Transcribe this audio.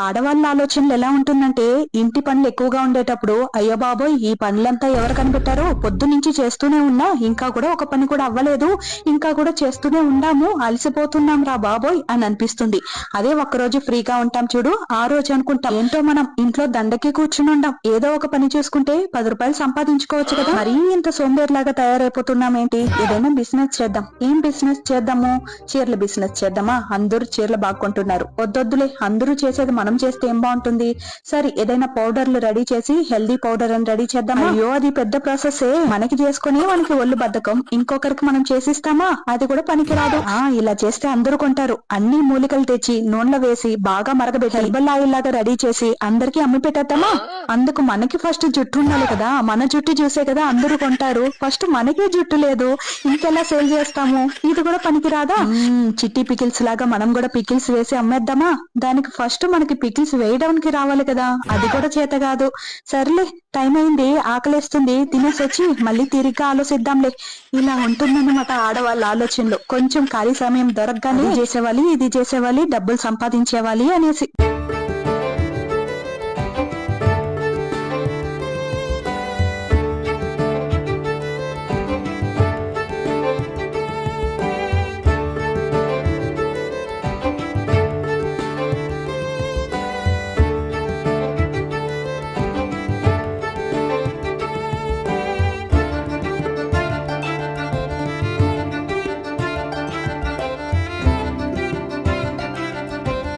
ఆడవాళ్ళ ఆలోచనలు ఎలా ఉంటుందంటే ఇంటి పనులు ఎక్కువగా ఉండేటప్పుడు అయ్యో బాబోయ్ ఈ పనులంతా ఎవరు కనిపెట్టారో పొద్దు నుంచి చేస్తూనే ఉన్నా ఇంకా కూడా ఒక పని కూడా అవ్వలేదు, ఇంకా కూడా చేస్తూనే ఉండాము, అలసిపోతున్నాం రా బాబోయ్ అని అనిపిస్తుంది. అదే ఒక్కరోజు ఫ్రీగా ఉంటాం చూడు, ఆ రోజు అనుకుంటాం ఏంటో మనం ఇంట్లో దండకి కూర్చుని ఉండాం, ఏదో ఒక పని చూసుకుంటే 10 రూపాయలు సంపాదించుకోవచ్చు కదా, మరీ ఇంత సోంబేర్లాగా తయారైపోతున్నాం ఏంటి, ఏదైనా బిజినెస్ చేద్దాం. ఏం బిజినెస్ చేద్దాము? చీరల బిజినెస్ చేద్దామా? అందరూ చీరలు బాగుంటున్నారు, వద్దొద్దులే అందరూ చేసేది మనం చేస్తే ఏం బాగుంటుంది, సరే ఏదైనా పౌడర్లు రెడీ చేసి హెల్దీ పౌడర్ అని రెడీ చేద్దామా? అయ్యో అది పెద్ద ప్రాసెస్, మనకి చేసుకుని మనకి ఒళ్ళు బద్ధకం, ఇంకొకరికి మనం చేసిస్తామా? అది కూడా పనికిరాదు. ఇలా చేస్తే అందరూ కొంటారు, అన్ని మూలికలు తెచ్చి నూనెలో వేసి బాగా మరగబెట్టి హెర్బల్ ఆయిల్ లాగా రెడీ చేసి అందరికి అమ్మి పెట్టేద్దామా? అందుకు మనకి ఫస్ట్ జుట్టు ఉండాలి కదా, మన జుట్టు చూసే కదా అందరూ కొంటారు, ఫస్ట్ మనకే జుట్టు లేదు, ఇంకెలా సేల్ చేస్తాము? ఇది కూడా పనికిరాదా? చిట్టి పికిల్స్ లాగా మనం కూడా పికిల్స్ వేసి అమ్మేద్దామా? దానికి ఫస్ట్ మనకి పికిల్స్ వేయడానికి రావాలి కదా, అది కూడా చేత కాదు. సర్లే టైం అయింది, ఆకలేస్తుంది, తినేసి వచ్చి మళ్ళీ తిరిగ్గా ఆలోచిద్దాంలే. ఇలా ఉంటుందన్నమాట ఆడవాళ్ళ ఆలోచనలు. కొంచెం ఖాళీ సమయం దొరకగానే ఇది చేసేవాలి, ఇది చేసేవాలి, డబ్బులు సంపాదించేవాలి అనేసి.